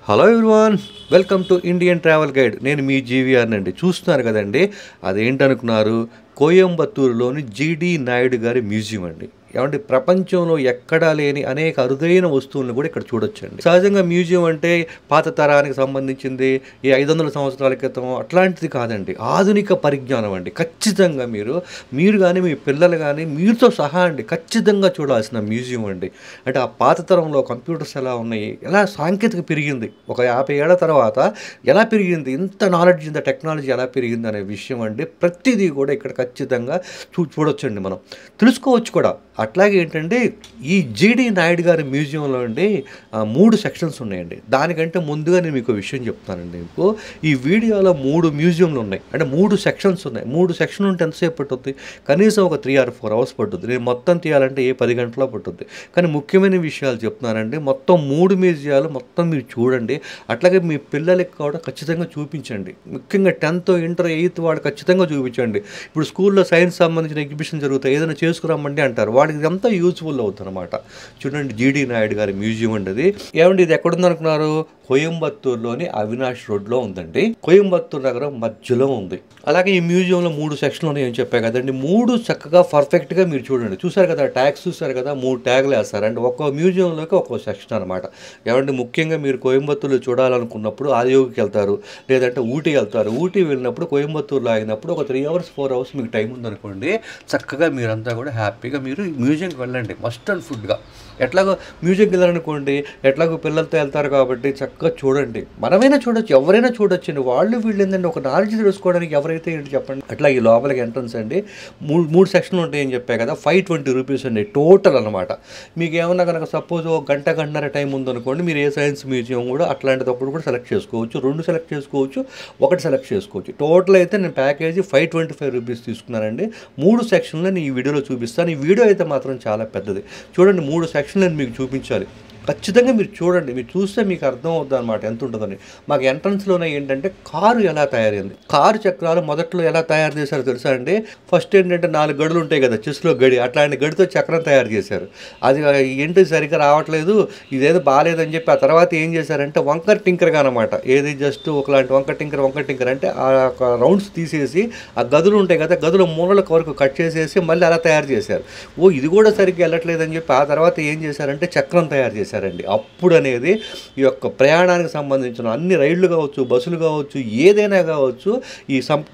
Hello everyone, welcome to Indian travel guide. నేను మీ GVR అండి. చూస్తున్నారు కదండి, అదేంటనుకున్నారు? కోయంబత్తూరులోని జీడి నాయుడు గారి మ్యూజియం అండి. ఏమంటే ప్రపంచంలో ఎక్కడా లేని అనేక అరుదైన వస్తువులను కూడా ఇక్కడ చూడొచ్చండి. సహజంగా మ్యూజియం అంటే పాత తరానికి సంబంధించింది, ఈ 500 సంవత్సరాల క్రితం అట్లాంటిది కాదండి. ఆధునిక పరిజ్ఞానం అండి. ఖచ్చితంగా మీరు కానీ మీ పిల్లలు కానీ మీరుతో సహా అండి ఖచ్చితంగా చూడాల్సిన మ్యూజియం అండి. అంటే ఆ పాత తరంలో కంప్యూటర్స్ ఎలా ఉన్నాయి, ఎలా సాంకేతిక పెరిగింది, ఒక 50 ఏళ్ల తర్వాత ఎలా పెరిగింది, ఇంత నాలెడ్జ్, ఇంత టెక్నాలజీ ఎలా పెరిగింది అనే విషయం అండి. ప్రతిదీ కూడా ఇక్కడ ఖచ్చితంగా చూడొచ్చండి, మనం తెలుసుకోవచ్చు కూడా. అట్లాగే ఏంటంటే ఈ జీడి నాయుడు గారి మ్యూజియంలో అండి 3 సెక్షన్స్ ఉన్నాయండి. దానికంటే ముందుగా నేను మీకు విషయం చెప్తానండి. మీకు ఈ వీడియోలో 3 మ్యూజియంలు ఉన్నాయి, అంటే 3 సెక్షన్స్ ఉన్నాయి. 3 సెక్షన్ ఉంటే ఎంతసేపు పట్టుద్ది? కనీసం ఒక 3 or 4 hours పట్టుద్ది. నేను మొత్తం తీయాలంటే 10 గంటలో పట్టుద్ది. కానీ ముఖ్యమైన విషయాలు చెప్తున్నానండి. మొత్తం 3 మ్యూజియాలు మొత్తం మీరు చూడండి. అట్లాగే మీ పిల్లలకి కూడా ఖచ్చితంగా చూపించండి. ముఖ్యంగా 10th, ఇంటర్, 8th వాళ్ళు ఖచ్చితంగా చూపించండి. ఇప్పుడు స్కూల్లో సైన్స్ సంబంధించిన ఎగ్జిబిషన్ జరుగుతాయి, ఏదైనా చేసుకురమ్మండి అంటారు. వాళ్ళకి ఇదంతా యూజ్ఫుల్ అవుతుంది అనమాట. చూడండి, జీడి నాయుడు గారి మ్యూజియం అండి అది. ఏమండి, ఇది ఎక్కడుందనుకున్నారు? కోయంబత్తూరులోని అవినాష్ రోడ్లో ఉందండి. కోయంబత్తూరు నగరం మధ్యలో ఉంది. అలాగే ఈ మ్యూజియంలో 3 సెక్షన్లు ఉన్నాయని చెప్పా కదండి. 3 చక్కగా పర్ఫెక్ట్గా మీరు చూడండి. చూసారు కదా, ట్యాగ్స్ చూసారు కదా, 3 ట్యాగ్లు వేస్తారండి. ఒక్కో మ్యూజియంలోకి ఒక్కో సెక్షన్ అనమాట. ఏమంటే ముఖ్యంగా మీరు కోయంబత్తూరులో చూడాలనుకున్నప్పుడు ఆదియోగికి వెళ్తారు, లేదంటే ఊటీ వెళ్తారు. ఊటీ వెళ్ళినప్పుడు కోయంబత్తూరులో ఆగినప్పుడు ఒక 3 hours 4 hours మీకు టైం ఉందనుకోండి, చక్కగా మీరంతా కూడా హ్యాపీగా మీరు మ్యూజియంకి వెళ్ళండి. మస్ట్ అండ్ ఫుడ్గా. ఎట్లాగో మ్యూజియంకి వెళ్ళాలనుకోండి, ఎట్లాగో పిల్లలతో వెళ్తారు కాబట్టి చక్కగా చూడండి. మనమైనా చూడొచ్చు, ఎవరైనా చూడొచ్చండి. వాళ్ళు వీళ్ళు ఏంటంటే ఒక నాలెడ్జ్ తెలుసుకోవడానికి ఎవరైతే ఏంటి చెప్పండి. అట్లా ఈ లోపలికి ఎంట్రన్స్ అండి 3 సెక్షన్లు ఉంటాయని చెప్పా కదా. 520 రూపీస్ అండి టోటల్ అనమాట. మీకు ఏమన్నా కనుక సపోజ్ ఒక గంటన్నర టైం ఉందనుకోండి, మీరు ఏ సైన్స్ మ్యూజియం కూడా అట్లాంటిదప్పుడు కూడా సెలెక్ట్ చేసుకోవచ్చు. 2 సెలెక్ట్ చేసుకోవచ్చు, 1 సెలెక్ట్ చేసుకోవచ్చు. టోటల్ అయితే నేను ప్యాకేజీ 525 రూపీస్ తీసుకున్నానండి. 3 సెక్షన్లు నేను ఈ వీడియోలో చూపిస్తాను. ఈ వీడియో అయితే మాత్రం చాలా పెద్దది. చూడండి, 3 సెక్షన్లు నేను మీకు చూపించాలి. ఖచ్చితంగా మీరు చూడండి. మీరు చూస్తే మీకు అర్థం అవుతుంది అనమాట ఎంత ఉంటుందని. మాకు ఎంట్రన్స్లోనే ఏంటంటే కారు ఎలా తయారైంది, కారు చక్రాలు మొదట్లో ఎలా తయారు చేశారో తెలుసా అండి? ఫస్ట్ ఏంటంటే 4 గడులు ఉంటాయి కదా, చెస్లో గడి, అట్లాంటి గడితో చక్రం తయారు చేశారు. అది ఏంటి సరిగ్గా రావట్లేదు, ఇదేదో బాగాలేదని చెప్పి ఆ తర్వాత ఏం చేశారంటే వంకర్ టింకర్గా అనమాట. ఏది జస్ట్ ఒకలాంటి వంకర్ టింకర్ అంటే ఆ రౌండ్స్ తీసేసి ఆ గదులు ఉంటాయి కదా, గదుల మూలల వరకు కట్ చేసేసి మళ్ళీ అలా తయారు చేశారు. ఇది కూడా సరిగ్గా వెళ్ళట్లేదని చెప్పి ఆ తర్వాత ఏం చేశారంటే చక్రం తయారు చేశారు. అప్పుడు అనేది ఈ యొక్క ప్రయాణానికి సంబంధించిన అన్ని రైళ్లు కావచ్చు, బస్సులు కావచ్చు, ఏదైనా కావచ్చు,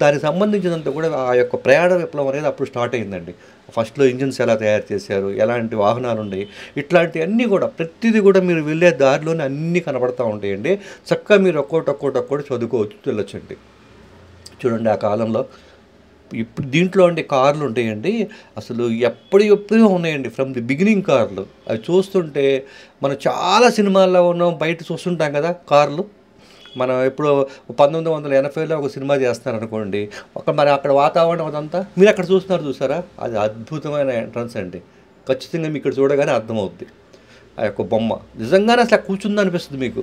దానికి సంబంధించినంత కూడా ఆ యొక్క ప్రయాణ విప్లవం అనేది అప్పుడు స్టార్ట్ అయిందండి. ఫస్ట్లో ఇంజిన్స్ ఎలా తయారు చేశారు, ఎలాంటి వాహనాలు ఉన్నాయి, ఇట్లాంటివన్నీ కూడా ప్రతిదీ కూడా మీరు వెళ్ళే దారిలోనే అన్నీ కనపడతా ఉంటాయండి. చక్కగా మీరు ఒక్కోటి చదువుకోవచ్చు, వెళ్ళొచ్చండి. చూడండి, ఆ కాలంలో ఇప్పుడు దీంట్లో అంటే కార్లు ఉంటాయండి, అసలు ఎప్పుడూ ఉన్నాయండి. ఫ్రమ్ ది బిగినింగ్ కార్లు అవి చూస్తుంటే మనం చాలా సినిమాల్లో ఉన్నాం, బయట చూస్తుంటాం కదా కార్లు. మనం ఇప్పుడు 1980లో ఒక సినిమా చేస్తున్నారనుకోండి, మరి అక్కడ వాతావరణం అదంతా మీరు అక్కడ చూసారా? అది అద్భుతమైన ఎంట్రన్స్ అండి. ఖచ్చితంగా మీకు ఇక్కడ చూడగానే అర్థమవుద్ది. ఆ యొక్క బొమ్మ నిజంగానే అసలు కూర్చుందనిపిస్తుంది మీకు.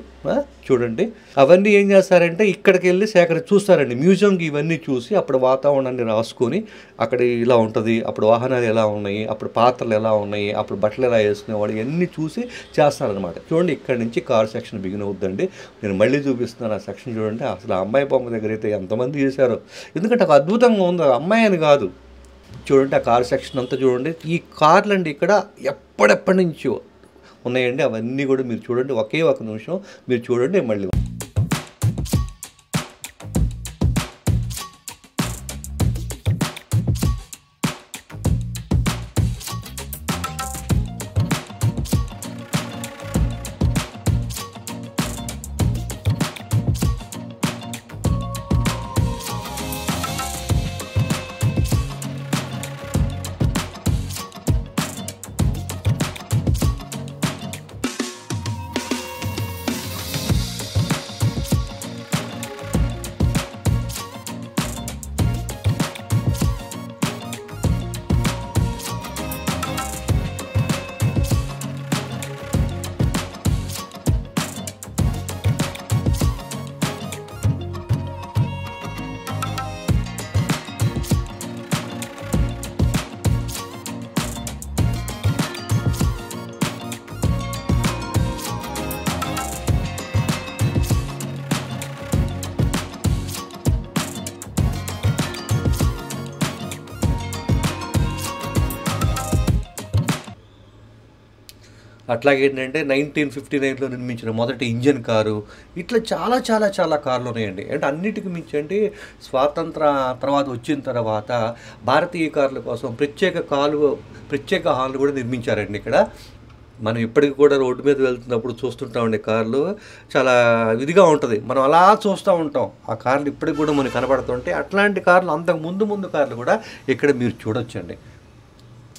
చూడండి, అవన్నీ ఏం చేస్తారంటే ఇక్కడికి వెళ్ళి చూస్తారండి. మ్యూజియంకి ఇవన్నీ చూసి అప్పుడు వాతావరణాన్ని రాసుకొని అక్కడ ఇలా ఉంటుంది, అప్పుడు వాహనాలు ఎలా ఉన్నాయి, అప్పుడు పాత్రలు ఎలా ఉన్నాయి, అప్పుడు బట్టలు ఎలా వేసుకునేవాడు, ఇవన్నీ చూసి చేస్తారనమాట. చూడండి, ఇక్కడ నుంచి కార్ సెక్షన్ బిగిన్ అవుద్దండి. నేను మళ్ళీ చూపిస్తున్నాను ఆ సెక్షన్. చూడండి, అసలు అమ్మాయి బొమ్మ దగ్గర అయితే ఎంతమంది చేశారో, ఎందుకంటే ఒక అద్భుతంగా ఉంది. అమ్మాయి అని కాదు, చూడండి ఆ కార్ సెక్షన్ అంతా చూడండి. ఈ కార్లు అండి ఇక్కడ ఎప్పటి నుంచో ఉన్నాయండి. అవన్నీ కూడా మీరు చూడండి. ఒకే ఒక నిమిషం మీరు చూడండి, మళ్ళీ అట్లాగే ఏంటంటే 1959లో నిర్మించిన మొదటి ఇంజన్ కారు. ఇట్లా చాలా చాలా చాలా కార్లు ఉన్నాయండి. అంటే అన్నిటికి మించి అంటే స్వాతంత్ర తర్వాత వచ్చిన తర్వాత భారతీయ కార్ల కోసం ప్రత్యేక హాల్లు కూడా నిర్మించారండి ఇక్కడ. మనం ఇప్పటికి కూడా రోడ్డు మీద వెళ్తున్నప్పుడు చూస్తుంటామండి కార్లు. చాలా ఇదిగా ఉంటుంది, మనం అలా చూస్తూ ఉంటాం. ఆ కార్లు ఇప్పటికి కూడా మనకు కనబడుతుంటే అట్లాంటి కార్లు అంతకు ముందు కార్లు కూడా ఇక్కడ మీరు చూడొచ్చండి.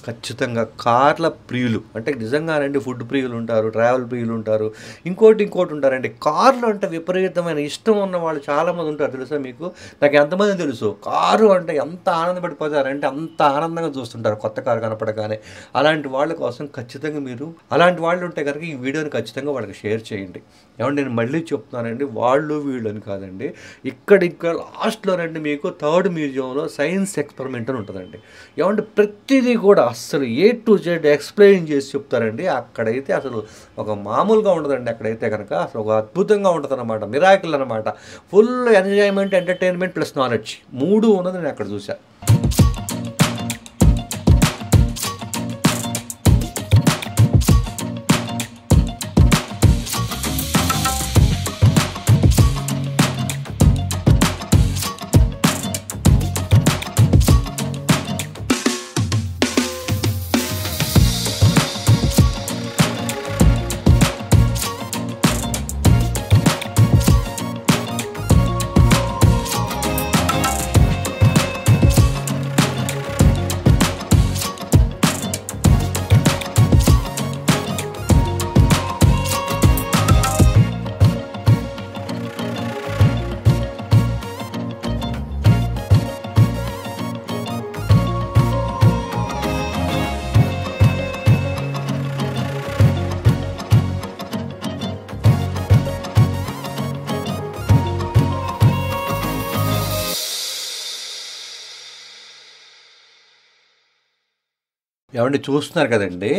ఖచ్చితంగా కార్ల ప్రియులు అంటే నిజంగానండి, ఫుడ్ ప్రియులు ఉంటారు, ట్రావెల్ ప్రియులు ఉంటారు, ఇంకోటి ఉంటారండి. కార్లు అంటే విపరీతమైన ఇష్టం ఉన్న వాళ్ళు చాలామంది ఉంటారు తెలుసా మీకు. నాకు ఎంతమంది తెలుసు కారు అంటే ఎంత ఆనందపడిపోతారంటే అంత ఆనందంగా చూస్తుంటారు కొత్త కారు కనపడగానే. అలాంటి వాళ్ళ కోసం ఖచ్చితంగా మీరు అలాంటి వాళ్ళు ఉంటే కనుక ఈ వీడియోని ఖచ్చితంగా వాళ్ళకి షేర్ చేయండి. ఏమంటే నేను మళ్ళీ చెప్తున్నానండి, వాళ్ళు వీళ్ళు అని కాదండి. ఇక్కడ లాస్ట్లోనండి మీకు థర్డ్ మ్యూజియంలో సైన్స్ ఎక్స్పెరిమెంట్ అని ఉంటుందండి. ఏమంటే ప్రతిదీ కూడా అస్సలు A to Z ఎక్స్ప్లెయిన్ చేసి చెప్తారండి. అక్కడైతే అసలు ఒక మామూలుగా ఉండదండి. అక్కడైతే కనుక అసలు ఒక అద్భుతంగా ఉంటుంది అనమాట, మిరాకిల్ అనమాట. Full enjoyment, entertainment plus knowledge 3 ఉన్నది నేను అక్కడ చూసా. ఏమండి చూస్తున్నారు కదండి.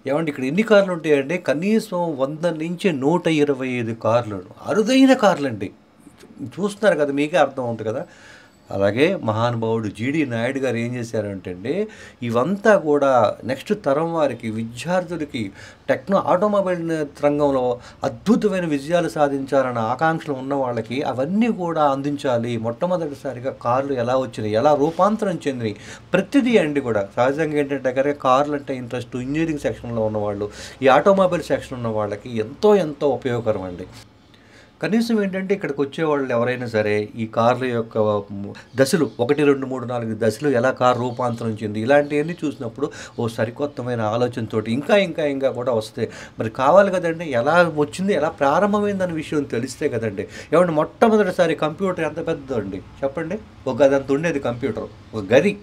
ఏమండి ఇక్కడ ఎన్ని కార్లు ఉంటాయండి? కనీసం 100 నుంచి 125 కార్లు, అరుదైన కార్లు అండి. చూస్తున్నారు కదా, మీకే అర్థం అవుతుంది కదా. అలాగే మహానుభావుడు జీడి నాయుడు గారు ఏం చేశారంటే అండి, ఇవంతా కూడా నెక్స్ట్ తరం వారికి, విద్యార్థులకి ఆటోమొబైల్ రంగంలో అద్భుతమైన విజయాలు సాధించాలన్న ఆకాంక్షలు ఉన్న వాళ్ళకి అవన్నీ కూడా అందించాలి. మొట్టమొదటిసారిగా కార్లు ఎలా వచ్చినాయి, ఎలా రూపాంతరం చెందినాయి, ప్రతిదీ అండి కూడా. సహజంగా ఏంటంటే దగ్గర కార్లు అంటే ఇంట్రెస్ట్ ఇంజనీరింగ్ సెక్షన్లో ఉన్నవాళ్ళు, ఈ ఆటోమొబైల్ సెక్షన్ ఉన్న వాళ్ళకి ఎంతో ఉపయోగకరం అండి. కనీసం ఏంటంటే ఇక్కడికి వచ్చేవాళ్ళు ఎవరైనా సరే ఈ కార్ల యొక్క దశలు 1, 2, 3, 4 దశలు ఎలా కారు రూపాంతరం చెంది ఇలాంటివన్నీ చూసినప్పుడు ఓ సరికొత్తమైన ఆలోచనతోటి ఇంకా కూడా వస్తాయి. మరి కావాలి కదండి, ఎలా వచ్చింది, ఎలా ప్రారంభమైందన్న విషయం తెలిస్తే కదండి. ఏమంటే మొట్టమొదటిసారి కంప్యూటర్ ఎంత పెద్దదండి చెప్పండి. ఒక గది అంత ఉండేది కంప్యూటర్, ఒక గది.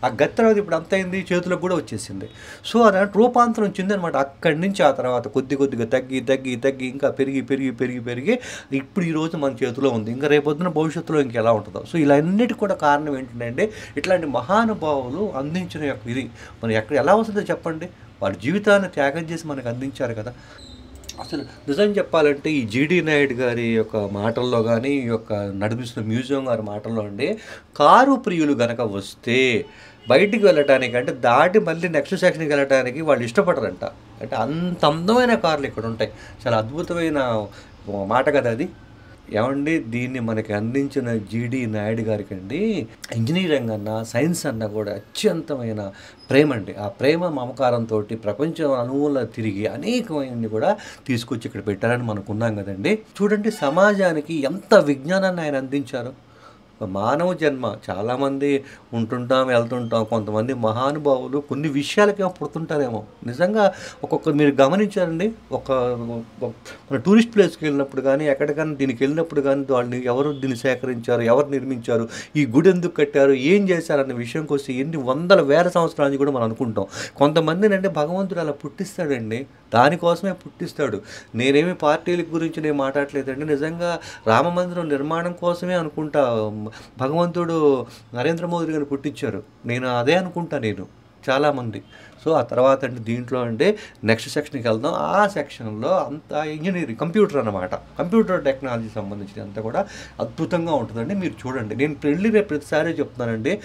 ఆ గది తర్వాత ఇప్పుడు అంత అయింది, చేతులకు కూడా వచ్చేసింది. సో అలాంటి రూపాంతరం చెందనమాట. అక్కడి నుంచి ఆ తర్వాత కొద్దిగా తగ్గి ఇంకా పెరిగి ఇప్పుడు ఈరోజు మన చేతిలో ఉంది. ఇంకా రేపొద్దున భవిష్యత్తులో ఇంకెలా ఉంటుందో. సో ఇలా అన్నిటికి కూడా కారణం ఏంటంటే ఇట్లాంటి మహానుభావులు అందించిన యొక్క ఇది మనం ఎక్కడ ఎలా వస్తుందో చెప్పండి. వారి జీవితాన్ని త్యాగం చేసి మనకు అందించారు కదా. అసలు నిజం చెప్పాలంటే ఈ జీడి నాయుడు గారి యొక్క మాటల్లో కానీ, ఈ యొక్క నడిపిస్తున్న మ్యూజియం గారి మాటల్లో అండి, కారు ప్రియులు గనక వస్తే బయటికి వెళ్ళటానికి అంటే దాటి మళ్ళీ నెక్స్ట్ సెక్షన్కి వెళ్ళటానికి వాళ్ళు ఇష్టపడరంట. అంటే అంత అందమైన కార్లు ఇక్కడ ఉంటాయి. చాలా అద్భుతమైన మాట కదా అది. ఏమండి దీన్ని మనకి అందించిన జీడి నాయుడు గారికి అండి ఇంజనీరింగ్ అన్నా సైన్స్ అన్నా కూడా అత్యంతమైన ప్రేమ అండి. ఆ ప్రేమ మమకారంతో ప్రపంచం అనువులా తిరిగి అనేకమైనవి కూడా తీసుకొచ్చి ఇక్కడ పెట్టారని మనకున్నాం కదండి. చూడండి సమాజానికి ఎంత విజ్ఞానాన్ని ఆయన అందించారు. మానవ జన్మ చాలామంది ఉంటుంటాం, వెళ్తుంటాం. కొంతమంది మహానుభావులు కొన్ని విషయాలకేమో పుడుతుంటారేమో. నిజంగా మీరు గమనించారండి, మన టూరిస్ట్ ప్లేస్కి వెళ్ళినప్పుడు కానీ ఎక్కడికైనా దీనికి వెళ్ళినప్పుడు కానీ వాళ్ళని ఎవరు దీన్ని సేకరించారు, ఎవరు నిర్మించారు, ఈ గుడి ఎందుకు కట్టారు, ఏం చేశారు అన్న విషయంకి వస్తే ఎన్ని వందల వేల సంవత్సరాల నుంచి కూడా మనం అనుకుంటాం. కొంతమందిని అంటే భగవంతుడు అలా పుట్టిస్తాడండి, దానికోసమే పుట్టిస్తాడు. నేనేమి పార్టీల గురించి నేను మాట్లాడలేదండి. నిజంగా రామమందిరం నిర్మాణం కోసమే అనుకుంటా భగవంతుడు నరేంద్ర మోదీ గారిని పుట్టించారు. నేను అదే అనుకుంటా చాలామంది. సో ఆ తర్వాత అంటే దీంట్లో అంటే నెక్స్ట్ సెక్షన్కి వెళ్దాం. ఆ సెక్షన్లో అంతా ఇంజనీరింగ్ కంప్యూటర్ అన్నమాట. కంప్యూటర్ టెక్నాలజీ సంబంధించి అంతా కూడా అద్భుతంగా ఉంటుందండి. మీరు చూడండి, నేను వెళ్ళిన ప్రతిసారి చెప్తున్నానండి,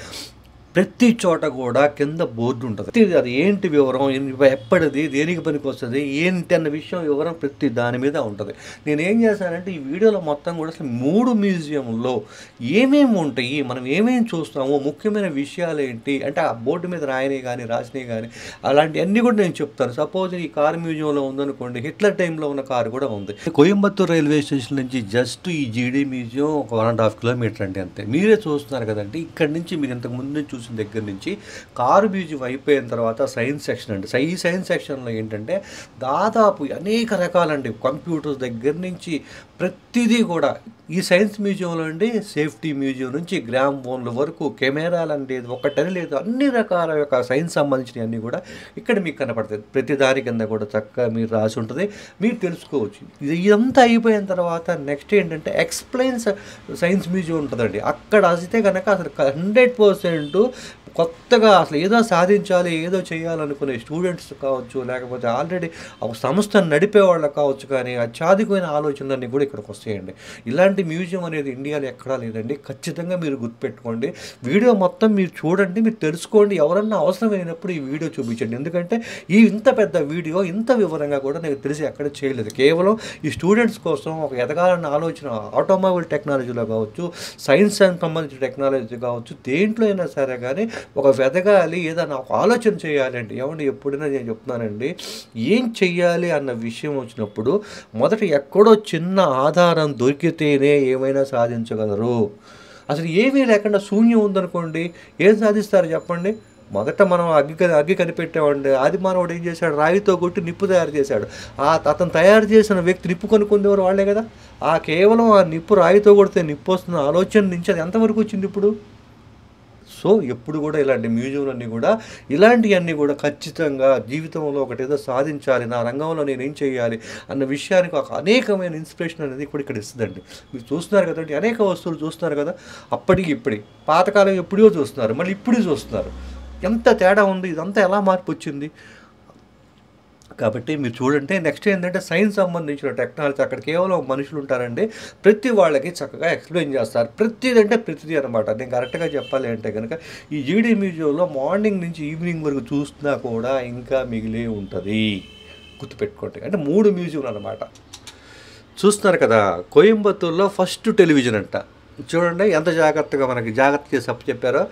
ప్రతి చోట కూడా కింద బోర్డు ఉంటుంది. అది ఏంటి వివరం, ఎప్పటిది, దేనికి పనికి వస్తుంది, ఏంటి అన్న విషయం వివరం ప్రతి దాని మీద ఉంటుంది. నేను ఏం చేశానంటే ఈ వీడియోలో మొత్తం కూడా అసలు 3 మ్యూజియంలో ఏమేమి ఉంటాయి, మనం ఏమేమి చూస్తామో, ముఖ్యమైన విషయాలు ఏంటి అంటే ఆ బోర్డు మీద రాసినవి కానీ అలాంటివన్నీ కూడా నేను చెప్తాను. సపోజ్ ఈ కారు మ్యూజియంలో ఉందనుకోండి, హిట్లర్ టైంలో ఉన్న కారు కూడా ఉంది. కోయంబత్తూర్ రైల్వే స్టేషన్ నుంచి జస్ట్ ఈ జీడీ మ్యూజియం ఒక 1.5 కిలోమీటర్ అండి, అంతే. మీరే చూస్తున్నారు కదండి, ఇక్కడ నుంచి మీరు ఇంతకు ముందు చూసిన దగ్గర నుంచి కారు మ్యూజియం అయిపోయిన తర్వాత సైన్స్ సెక్షన్ అండి. ఈ సైన్స్ సెక్షన్లో ఏంటంటే దాదాపు అనేక రకాలండి, కంప్యూటర్స్ దగ్గర నుంచి ప్రతిదీ కూడా ఈ సైన్స్ మ్యూజియంలో అండి. సేఫ్టీ మ్యూజియం నుంచి గ్రామ్ ఫోన్ల వరకు, కెమెరాలు అంటే ఒకటని లేదు, అన్ని రకాల యొక్క సైన్స్ సంబంధించినవి అన్నీ కూడా ఇక్కడ మీకు కనపడతాయి. ప్రతి దాని కింద కూడా చక్కగా మీరు రాసి ఉంటుంది, మీరు తెలుసుకోవచ్చు. ఇదంతా అయిపోయిన తర్వాత నెక్స్ట్ ఏంటంటే ఎక్స్ప్లెయిన్స్ సైన్స్ మ్యూజియం ఉంటుందండి. అక్కడ అయితే కనుక అసలు 100% కొత్తగా అసలు ఏదో సాధించాలి, ఏదో చేయాలనుకునే స్టూడెంట్స్ కావచ్చు, లేకపోతే ఆల్రెడీ ఒక సంస్థను నడిపే వాళ్ళకి కావచ్చు, కానీ అత్యాధికమైన ఆలోచనలన్నీ కూడా ఇక్కడికి వస్తాయండి. ఇలాంటి మ్యూజియం అనేది ఇండియాలో ఎక్కడా లేదండి. ఖచ్చితంగా మీరు గుర్తుపెట్టుకోండి. వీడియో మొత్తం మీరు చూడండి, మీరు తెలుసుకోండి. ఎవరన్నా అవసరమైనప్పుడు ఈ వీడియో చూపించండి. ఎందుకంటే ఇంత పెద్ద వీడియో ఇంత వివరంగా కూడా నాకు తెలిసి ఎక్కడ చేయలేదు. కేవలం ఈ స్టూడెంట్స్ కోసం ఒక ఎదగాలన్న ఆలోచన, ఆటోమొబైల్ టెక్నాలజీలో కావచ్చు, సైన్స్ సంబంధించిన టెక్నాలజీ కావచ్చు, దేంట్లో అయినా సరే కానీ ఒక వెదగాలి, ఏదైనా ఒక ఆలోచన చేయాలండి. ఏమంటే ఎప్పుడైనా నేను చెప్తున్నానండి, ఏం చెయ్యాలి అన్న విషయం వచ్చినప్పుడు మొదట ఎక్కడో చిన్న ఆధారం దొరికితేనే ఏమైనా సాధించగలరు. అసలు ఏమీ లేకుండా శూన్యం ఉందనుకోండి, ఏం సాధిస్తారు చెప్పండి? మొదట మనం అగ్గి కనిపెట్టామండి. ఆది మానవుడు ఏం చేశాడు? రాయితో కొట్టి నిప్పు తయారు చేశాడు. అతను తయారు చేసిన వ్యక్తి నిప్పు కనుక్కునేవారు వాళ్ళే కదా. కేవలం ఆ నిప్పు రాయితో కొడితే నిప్పు వస్తున్న ఆలోచన నుంచి అది ఎంతవరకు వచ్చింది ఇప్పుడు? సో ఎప్పుడు కూడా ఇలాంటి మ్యూజియంలన్నీ కూడా ఇలాంటివన్నీ కూడా ఖచ్చితంగా జీవితంలో ఒకటేదో సాధించాలి, నా రంగంలో నేను ఏం చేయాలి అన్న విషయానికి ఒక అనేకమైన ఇన్స్పిరేషన్ అనేది కూడా ఇక్కడ ఇస్తుందండి. మీరు చూస్తున్నారు కదండి, అనేక వస్తువులు చూస్తున్నారు కదా, అప్పటికి ఇప్పటి పాతకాలం ఎప్పుడో చూస్తున్నారు, మళ్ళీ ఇప్పుడు చూస్తున్నారు. ఎంత తేడా ఉంది, ఇదంతా ఎలా మార్పు వచ్చింది. కాబట్టి మీరు చూడండి. నెక్స్ట్ ఏంటంటే సైన్స్ సంబంధించిన టెక్నాలజీ, అక్కడ కేవలం మనుషులు ఉంటారండి. ప్రతి వాళ్ళకి చక్కగా ఎక్స్ప్లెయిన్ చేస్తారు. ప్రతిదీ అనమాట. నేను కరెక్ట్గా చెప్పాలి అంటే కనుక ఈ జీడీ మ్యూజియంలో మార్నింగ్ నుంచి ఈవినింగ్ వరకు చూస్తున్నా కూడా ఇంకా మిగిలే ఉంటుంది. గుర్తుపెట్టుకోండి. అంటే 3 మ్యూజియంలు అనమాట. చూస్తున్నారు కదా, కోయంబత్తూర్లో ఫస్ట్ టెలివిజన్ అంట. చూడండి ఎంత జాగ్రత్తగా మనకి జాగ్రత్త చేసి చెప్పారో.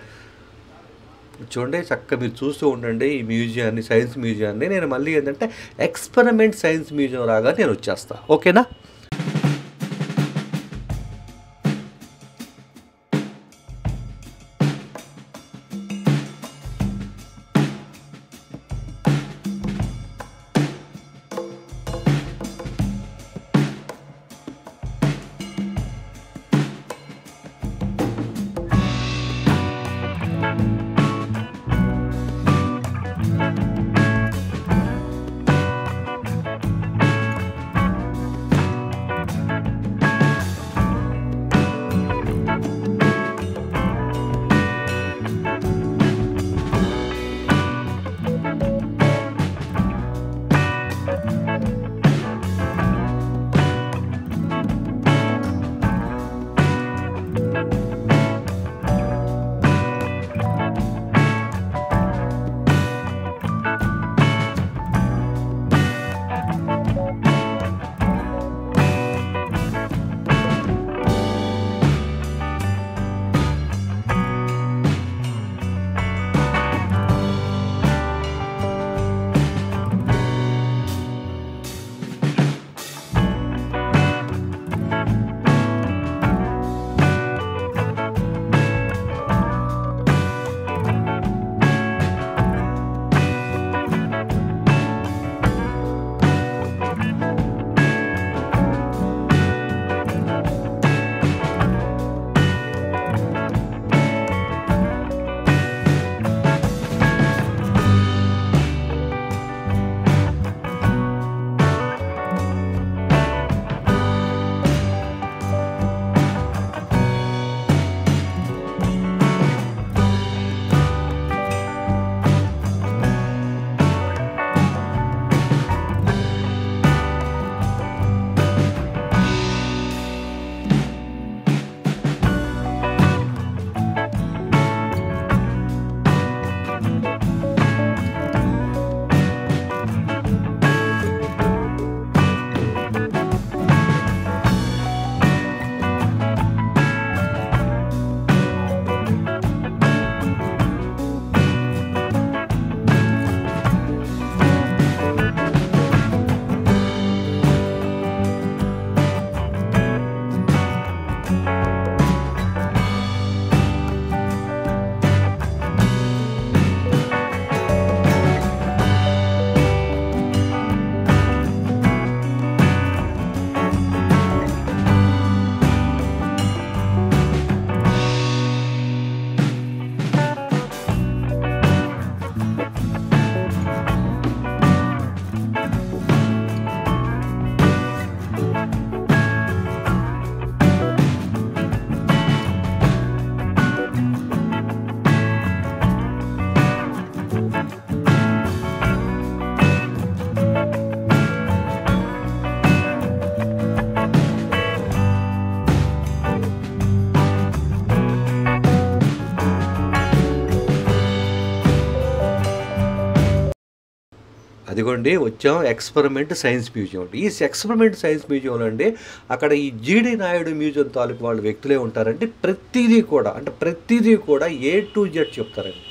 చూడండి, చక్కగా మీరు చూస్తూ ఉండండి ఈ మ్యూజియాన్ని, సైన్స్ మ్యూజియాన్ని. నేను మళ్ళీ ఏంటంటే ఎక్స్పెరిమెంట్ సైన్స్ మ్యూజియం రాగా నేను వచ్చేస్తా. ఓకేనా? అదిగోండి వచ్చాం ఎక్స్పెరిమెంట్ సైన్స్ మ్యూజియం అండి. ఈ ఎక్స్పెరిమెంట్ సైన్స్ మ్యూజియంలో అండి అక్కడ ఈ జీడి నాయుడు మ్యూజియం తాలూకు వాళ్ళు వ్యక్తులే ఉంటారండి. ప్రతిదీ కూడా ఏ టు జెడ్ చెప్తారండి.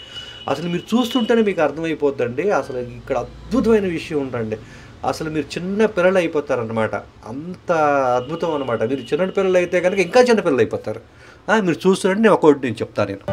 అసలు మీరు చూస్తుంటేనే మీకు అర్థమైపోద్దండి. అసలు ఇక్కడ అద్భుతమైన విషయం ఉందండి. అసలు మీరు చిన్న పిల్లలు అయిపోతారనమాట. అంత అద్భుతం అనమాట. మీరు చిన్న పిల్లలు అయితే కనుక ఇంకా చిన్న పిల్లలు అయిపోతారు. మీరు చూస్తుంటే నేను ఒకటి నేను చెప్తాను నేను.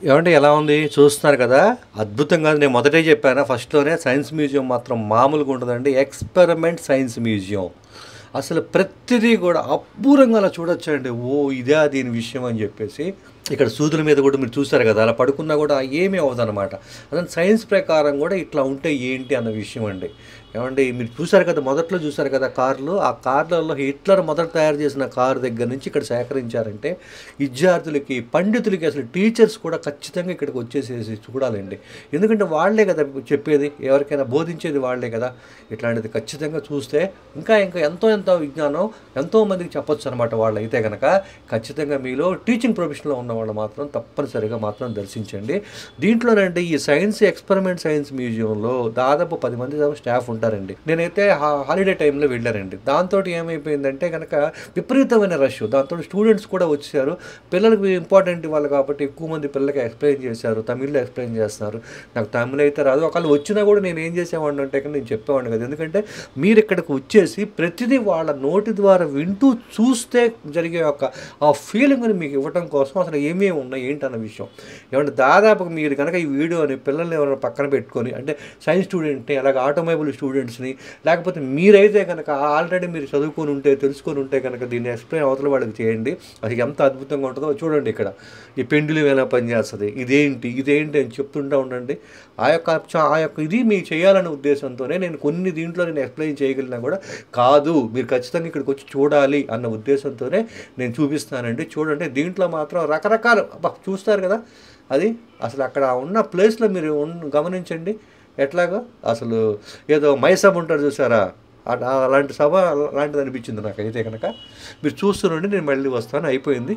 ఏమంటే ఎలా ఉంది చూస్తున్నారు కదా, అద్భుతంగా నేను మొదటే చెప్పాను ఫస్ట్లోనే, సైన్స్ మ్యూజియం మాత్రం మామూలుగా ఉంటుందండి. ఎక్స్పెరిమెంట్ సైన్స్ మ్యూజియం అసలు ప్రతిదీ కూడా అపూర్వంగా అలా చూడొచ్చండి. ఓ ఇదే దీని విషయం అని చెప్పేసి. ఇక్కడ సూదుల మీద కూడా మీరు చూస్తారు కదా, అలా పడుకున్నా కూడా ఏమీ అవ్వదన్నమాట. అదే సైన్స్ ప్రకారం కూడా ఇట్లా ఉంటే ఏంటి అన్న విషయం అండి. ఏమండి మీరు చూసారు కదా, మొదట్లో చూసారు కదా కార్లు, ఆ కార్లలో హిట్లర్ మొదట తయారు చేసిన కారు దగ్గర నుంచి ఇక్కడ సేకరించారంటే విద్యార్థులకి, పండితులకి, అసలు టీచర్స్ కూడా ఖచ్చితంగా ఇక్కడికి వచ్చేసేసి చూడాలండి. ఎందుకంటే వాళ్ళే కదా చెప్పేది, ఎవరికైనా బోధించేది వాళ్ళే కదా. ఇట్లాంటిది ఖచ్చితంగా చూస్తే ఇంకా ఇంకా ఎంతో ఎంతో విజ్ఞానం ఎంతోమందికి చెప్పొచ్చు అనమాట. వాళ్ళు అయితే కనుక ఖచ్చితంగా మీలో టీచింగ్ ప్రొఫెషన్లో ఉన్న వాళ్ళు మాత్రం తప్పనిసరిగా మాత్రం దర్శించండి. దీంట్లోనండి ఈ సైన్స్ ఎక్స్పెరిమెంట్ సైన్స్ మ్యూజియంలో దాదాపు 10 మంది స్టాఫ్ ఉంటారండి. నేనైతే హాలిడే టైంలో వెళ్ళారండి. దాంతో ఏమైపోయిందంటే కనుక విపరీతమైన రష్, దాంతో స్టూడెంట్స్ కూడా వచ్చారు. పిల్లలకు ఇంపార్టెంట్ వాళ్ళు కాబట్టి ఎక్కువ మంది పిల్లలకి ఎక్స్ప్లెయిన్ చేశారు, తమిళ్లో ఎక్స్ప్లెయిన్ చేస్తున్నారు. నాకు తమిళ అయితే రాదు, ఒకళ్ళు వచ్చినా కూడా నేను ఏం చేసేవాడిని అంటే కానీ నేను చెప్పేవాడిని కదా. ఎందుకంటే మీరు ఇక్కడికి వచ్చేసి ప్రతిదీ వాళ్ళ నోటి ద్వారా వింటూ చూస్తే జరిగే ఒక ఆ ఫీలింగ్ని మీకు ఇవ్వడం కోసం అసలు ఏమేమి ఉన్నాయి ఏంటన్న విషయం. ఏమంటే దాదాపుగా మీరు కనుక ఈ వీడియోని పిల్లల్ని ఎవరైనా పక్కన పెట్టుకొని, అంటే సైన్స్ స్టూడెంట్ని, అలాగే ఆటోమొబైల్ స్టూడెంట్స్ని, లేకపోతే మీరైతే కనుక ఆల్రెడీ మీరు చదువుకొని ఉంటే తెలుసుకొని ఉంటే కనుక దీన్ని ఎక్స్ప్లెయిన్ అవతల వాళ్ళకి చేయండి. అది ఎంత అద్భుతంగా ఉంటుందో చూడండి. ఇక్కడ ఈ పెండులు ఎలా పనిచేస్తుంది, ఇదేంటి ఇదేంటి అని చెప్తుంటూ ఉండండి. ఆ యొక్క ఇది మీకు చేయాలనే ఉద్దేశంతోనే నేను కొన్ని దీంట్లో నేను ఎక్స్ప్లెయిన్ చేయగలిగినా కూడా కాదు, మీరు ఖచ్చితంగా ఇక్కడికి వచ్చి చూడాలి అన్న ఉద్దేశంతోనే నేను చూపిస్తానండి. చూడండి దీంట్లో మాత్రం రకరకాల చూస్తారు కదా, అది అసలు అక్కడ ఉన్న ప్లేస్లో మీరు గమనించండి. ఎట్లాగో అసలు ఏదో మైసభ ఉంటారు చూసారా, అలాంటి సభ అలాంటిది అనిపించింది నాకైతే కనుక. మీరు చూస్తుండండి, నేను మళ్ళీ వస్తాను. అయిపోయింది.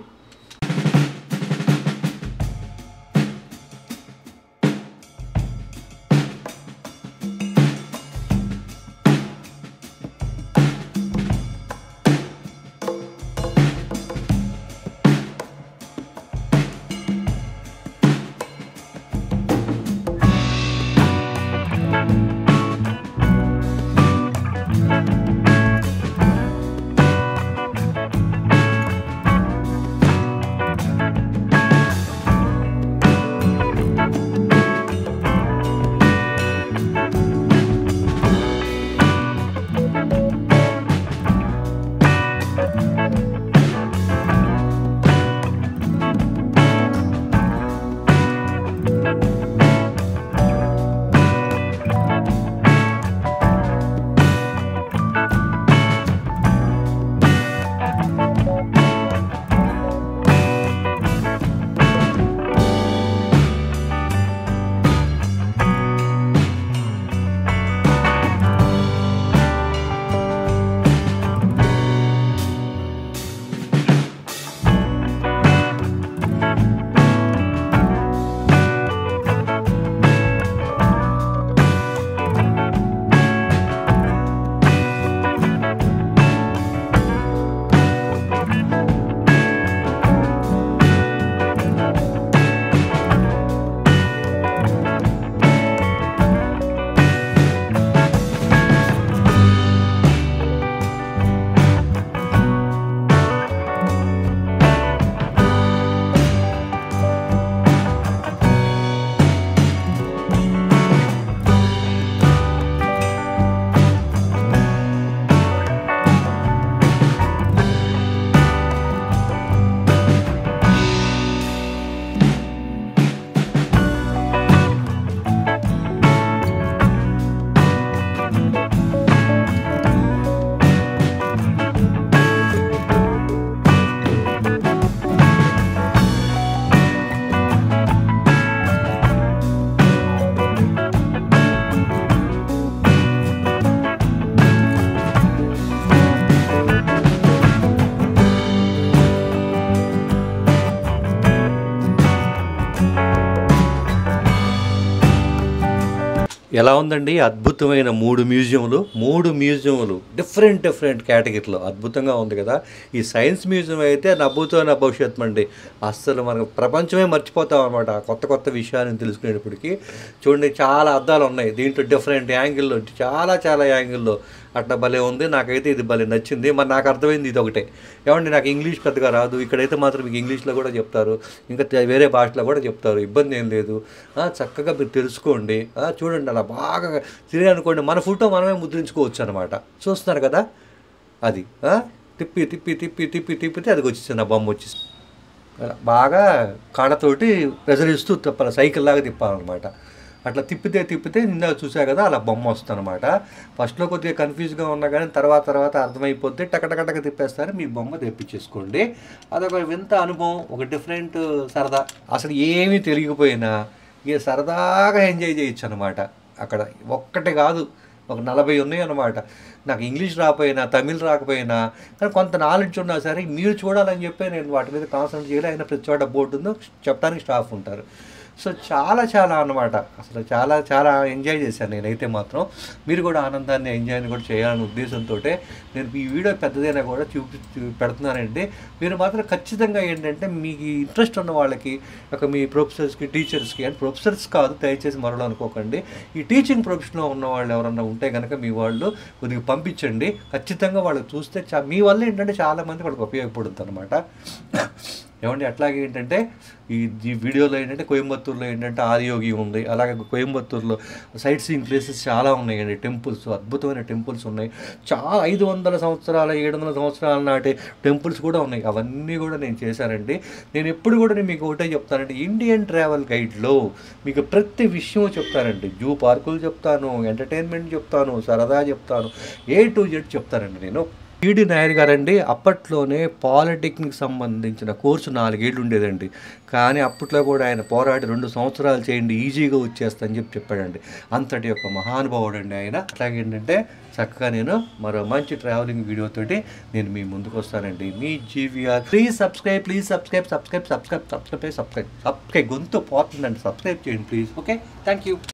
ఎలా ఉందండి అద్భుతమైన 3 మ్యూజియంలు డిఫరెంట్ కేటగిరీలో అద్భుతంగా ఉంది కదా. ఈ సైన్స్ మ్యూజియం అయితే నవ్వుతో నా భవిష్యత్తు అండి. అస్సలు మనకు ప్రపంచమే మర్చిపోతాం అనమాట కొత్త విషయాలను తెలుసుకునేటప్పటికి. చూడండి చాలా అద్దాలు ఉన్నాయి దీంట్లో, డిఫరెంట్ యాంగిల్లో, చాలా యాంగిల్లో అట్లా భలే ఉంది. నాకైతే ఇది భలే నచ్చింది. మరి నాకు అర్థమైంది ఇది ఒకటే. ఏమండి నాకు ఇంగ్లీష్ పెద్దగా రాదు. ఇక్కడైతే మాత్రం మీకు ఇంగ్లీష్లో కూడా చెప్తారు, ఇంకా వేరే భాషలో కూడా చెప్తారు. ఇబ్బంది ఏం లేదు. చక్కగా మీరు తెలుసుకోండి. చూడండి అలా బాగా తిరిగి అనుకోండి, మన ఫోటో మనమే ముద్రించుకోవచ్చు అనమాట. చూస్తున్నారు కదా, అది తిప్పి తిప్పి తిప్పి తిప్పి తిప్పితే అది వచ్చేసింది, ఆ బొమ్మ వచ్చేసి బాగా కాడతోటి ప్రెజర్ ఇస్తూ తిప్పాలి, సైకిల్ లాగా తిప్పాలన్నమాట. అట్లా తిప్పితే తిప్పితే నిన్న చూసా కదా అలా బొమ్మ వస్తుంది అనమాట. ఫస్ట్లో కొద్దిగా కన్ఫ్యూజ్గా ఉన్నా కానీ తర్వాత అర్థమైపోతే టకటకటక తిప్పేస్తారు, మీ బొమ్మ తెప్పించేసుకోండి. అదొక వింత అనుభవం, ఒక డిఫరెంట్ సరదా. అసలు ఏమీ తెలియకపోయినా ఇక సరదాగా ఎంజాయ్ చేయొచ్చు అనమాట. అక్కడ ఒక్కటే కాదు, ఒక 40 ఉన్నాయి అన్నమాట. నాకు ఇంగ్లీష్ రాకపోయినా, తమిళ్ రాకపోయినా, కానీ కొంత నాలెడ్జ్ ఉన్నా సరే మీరు చూడాలని చెప్పి నేను వాటి మీద కాన్సన్ట్రేట్ చేయాలి. అయినా ప్రతి చోట బోర్డు ఉందో చెప్పడానికి స్టాఫ్ ఉంటారు. సో చాలా అన్నమాట. అసలు చాలా ఎంజాయ్ చేశాను నేనైతే మాత్రం. మీరు కూడా ఆనందాన్ని, ఎంజాయ్ని కూడా చేయాలనే ఉద్దేశంతో నేను ఈ వీడియో పెద్దదైనా కూడా పెడుతున్నానండి. మీరు మాత్రం ఖచ్చితంగా ఏంటంటే మీకు ఇంట్రెస్ట్ ఉన్న వాళ్ళకి, మీ ప్రొఫెసర్స్కి, టీచర్స్కి, అండ్ ప్రొఫెసర్స్ కాదు దయచేసి మరో అనుకోకండి, ఈ టీచింగ్ ప్రొఫెషన్లో ఉన్న వాళ్ళు ఎవరన్నా ఉంటే కనుక మీ వాళ్ళు కొద్దిగా పంపించండి. ఖచ్చితంగా వాళ్ళు చూస్తే మీ వల్ల ఏంటంటే చాలామంది వాళ్ళకి ఉపయోగపడుతుంది అనమాట. ఏమండి అట్లాగే ఏంటంటే ఈ వీడియోలో ఏంటంటే కోయంబత్తూరులో ఏంటంటే ఆదియోగి ఉంది. అలాగే కోయంబత్తూరులో సైట్ సీయింగ్ ప్లేసెస్ చాలా ఉన్నాయండి. టెంపుల్స్, అద్భుతమైన టెంపుల్స్ ఉన్నాయి. 500 సంవత్సరాల 700 సంవత్సరాల నాటి టెంపుల్స్ కూడా ఉన్నాయి. అవన్నీ కూడా నేను చేశానండి. నేను ఎప్పుడు కూడా మీకు ఒకటే చెప్తానండి, ఇండియన్ ట్రావెల్ గైడ్లో మీకు ప్రతి విషయం చెప్తానండి. జూ పార్కులు చెప్తాను, ఎంటర్టైన్మెంట్ చెప్తాను, సరదా చెప్తాను, A to Z చెప్తానండి నేను. జీడీ నాయుడు గారండి అప్పట్లోనే పాలిటెక్నిక్ సంబంధించిన కోర్సు 4 ఏళ్ళు ఉండేదండి. కానీ అప్పట్లో కూడా ఆయన పోరాడి 2 సంవత్సరాలు చేయండి ఈజీగా వచ్చేస్తా అని చెప్పాడండి. అంతటి యొక్క మహానుభావుడు అండి ఆయన. అట్లాగే ఏంటంటే చక్కగా నేను మరో మంచి ట్రావెలింగ్ వీడియోతోటి నేను మీ ముందుకు వస్తానండి. మీ జీవీఆర్. Please subscribe. గొంతు పోతుందండి, సబ్స్క్రైబ్ చేయండి ప్లీజ్. Okay, thank you.